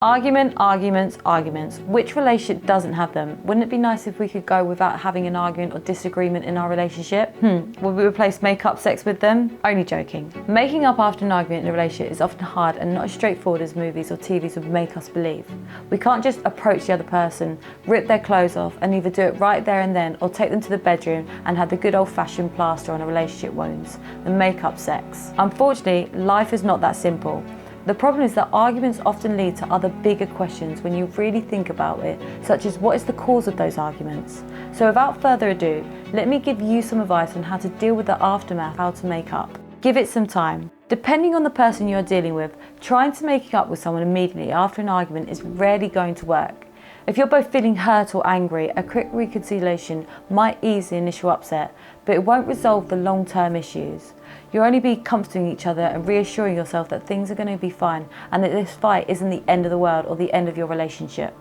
Argument, arguments, arguments. Which relationship doesn't have them? Wouldn't it be nice if we could go without having an argument or disagreement in our relationship? Would we replace make-up sex with them? Only joking. Making up after an argument in a relationship is often hard and not as straightforward as movies or TVs would make us believe. We can't just approach the other person, rip their clothes off and either do it right there and then or take them to the bedroom and have the good old-fashioned plaster on a relationship wounds, the make-up sex. Unfortunately, life is not that simple. The problem is that arguments often lead to other bigger questions when you really think about it, such as what is the cause of those arguments? So without further ado, let me give you some advice on how to deal with the aftermath, how to make up. Give it some time. Depending on the person you're dealing with, trying to make up with someone immediately after an argument is rarely going to work. If you're both feeling hurt or angry, a quick reconciliation might ease the initial upset, but it won't resolve the long-term issues. You'll only be comforting each other and reassuring yourself that things are going to be fine and that this fight isn't the end of the world or the end of your relationship.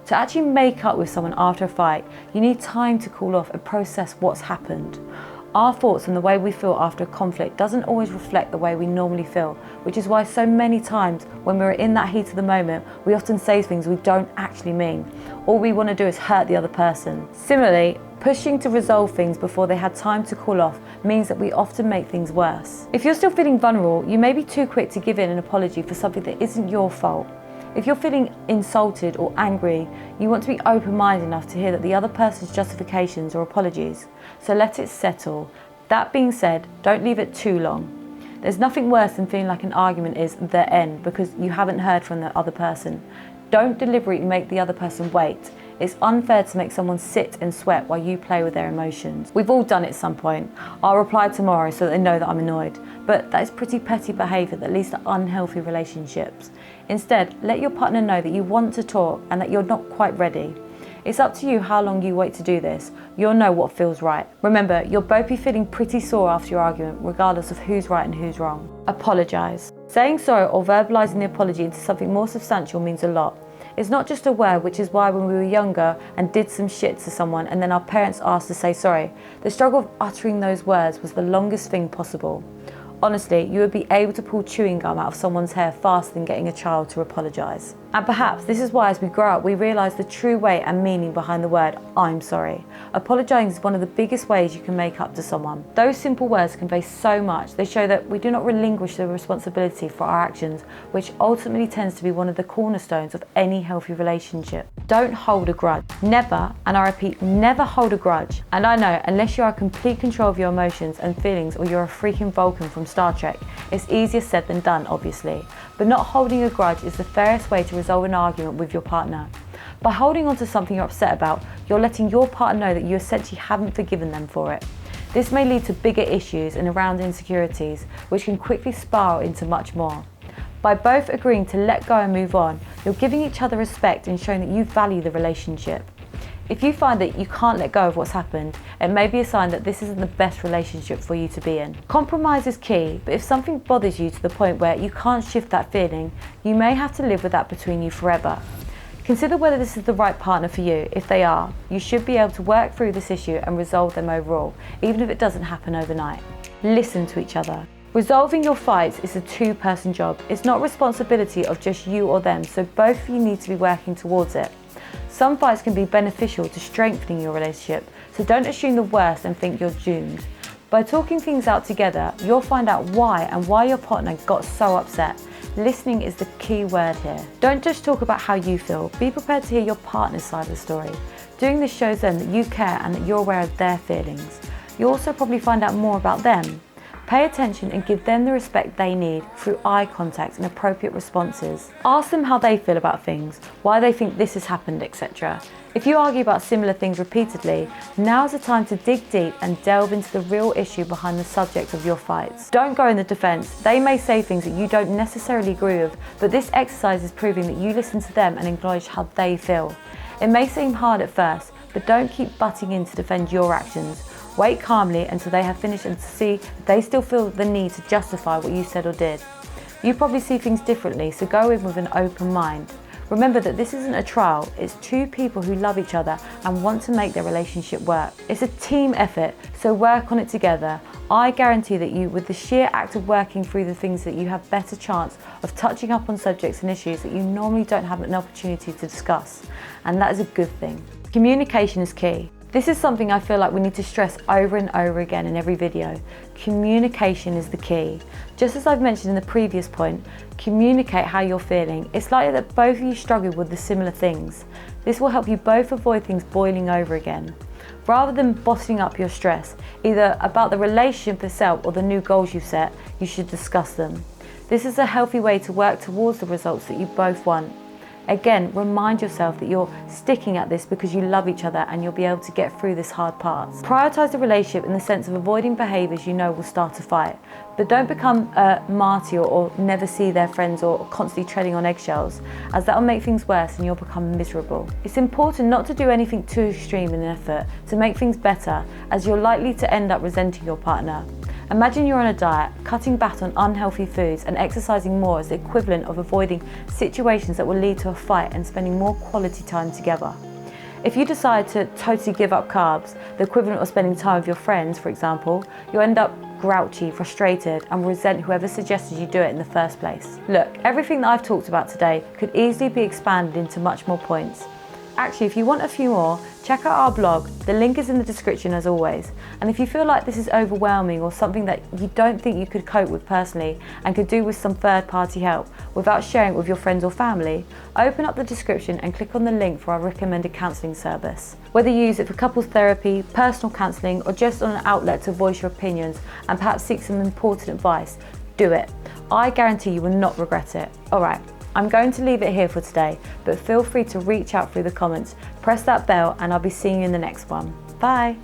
To actually make up with someone after a fight, you need time to cool off and process what's happened. Our thoughts and the way we feel after a conflict doesn't always reflect the way we normally feel, which is why so many times when we're in that heat of the moment, we often say things we don't actually mean. All we want to do is hurt the other person. Similarly, pushing to resolve things before they had time to cool off means that we often make things worse. If you're still feeling vulnerable, you may be too quick to give in an apology for something that isn't your fault. If you're feeling insulted or angry, you want to be open-minded enough to hear that the other person's justifications or apologies. So let it settle. That being said, don't leave it too long. There's nothing worse than feeling like an argument is the end because you haven't heard from the other person. Don't deliberately make the other person wait. It's unfair to make someone sit and sweat while you play with their emotions. We've all done it at some point. I'll reply tomorrow so that they know that I'm annoyed. But that is pretty petty behaviour that leads to unhealthy relationships. Instead, let your partner know that you want to talk and that you're not quite ready. It's up to you how long you wait to do this. You'll know what feels right. Remember, you'll both be feeling pretty sore after your argument, regardless of who's right and who's wrong. Apologise. Saying sorry or verbalising the apology into something more substantial means a lot. It's not just a word, which is why when we were younger and did some shit to someone and then our parents asked to say sorry, the struggle of uttering those words was the longest thing possible. Honestly, you would be able to pull chewing gum out of someone's hair faster than getting a child to apologise. And perhaps this is why as we grow up we realise the true weight and meaning behind the word I'm sorry. Apologising is one of the biggest ways you can make up to someone. Those simple words convey so much. They show that we do not relinquish the responsibility for our actions, which ultimately tends to be one of the cornerstones of any healthy relationship. Don't hold a grudge. Never, and I repeat, never hold a grudge. And I know, unless you're in complete control of your emotions and feelings or you're a freaking Vulcan from Star Trek, it's easier said than done, obviously. But not holding a grudge is the fairest way to resolve an argument with your partner. By holding on to something you're upset about, you're letting your partner know that you essentially haven't forgiven them for it. This may lead to bigger issues and around insecurities, which can quickly spiral into much more. By both agreeing to let go and move on, you're giving each other respect and showing that you value the relationship. If you find that you can't let go of what's happened, it may be a sign that this isn't the best relationship for you to be in. Compromise is key, but if something bothers you to the point where you can't shift that feeling, you may have to live with that between you forever. Consider whether this is the right partner for you. If they are, you should be able to work through this issue and resolve them overall, even if it doesn't happen overnight. Listen to each other. Resolving your fights is a two-person job. It's not responsibility of just you or them, so both of you need to be working towards it. Some fights can be beneficial to strengthening your relationship, so don't assume the worst and think you're doomed. By talking things out together, you'll find out why and why your partner got so upset. Listening is the key word here. Don't just talk about how you feel, be prepared to hear your partner's side of the story. Doing this shows them that you care and that you're aware of their feelings. You'll also probably find out more about them. Pay attention and give them the respect they need through eye contact and appropriate responses. Ask them how they feel about things, why they think this has happened, etc. If you argue about similar things repeatedly, now's the time to dig deep and delve into the real issue behind the subject of your fights. Don't go in the defense. They may say things that you don't necessarily agree with, but this exercise is proving that you listen to them and acknowledge how they feel. It may seem hard at first, but don't keep butting in to defend your actions. Wait calmly until they have finished and to see if they still feel the need to justify what you said or did. You probably see things differently, so go in with an open mind. Remember that this isn't a trial, it's two people who love each other and want to make their relationship work. It's a team effort, so work on it together. I guarantee that you, with the sheer act of working through the things, that you have better chance of touching up on subjects and issues that you normally don't have an opportunity to discuss. And that is a good thing. Communication is key. This is something I feel like we need to stress over and over again in every video. Communication is the key. Just as I've mentioned in the previous point, communicate how you're feeling. It's likely that both of you struggle with the similar things. This will help you both avoid things boiling over again. Rather than bottling up your stress, either about the relationship itself or the new goals you've set, you should discuss them. This is a healthy way to work towards the results that you both want. Again, remind yourself that you're sticking at this because you love each other and you'll be able to get through this hard part. Prioritise the relationship in the sense of avoiding behaviours you know will start a fight, but don't become a martyr or never see their friends or constantly treading on eggshells, as that will make things worse and you'll become miserable. It's important not to do anything too extreme in an effort to make things better, as you're likely to end up resenting your partner. Imagine you're on a diet, cutting back on unhealthy foods and exercising more as the equivalent of avoiding situations that will lead to a fight and spending more quality time together. If you decide to totally give up carbs, the equivalent of spending time with your friends, for example, you'll end up grouchy, frustrated, and resent whoever suggested you do it in the first place. Look, everything that I've talked about today could easily be expanded into much more points. Actually, if you want a few more, check out our blog. The link is in the description as always. And if you feel like this is overwhelming or something that you don't think you could cope with personally and could do with some third-party help without sharing it with your friends or family, open up the description and click on the link for our recommended counselling service. Whether you use it for couples therapy, personal counselling, or just on an outlet to voice your opinions and perhaps seek some important advice, do it. I guarantee you will not regret it. All right. I'm going to leave it here for today, but feel free to reach out through the comments, press that bell, and I'll be seeing you in the next one. Bye.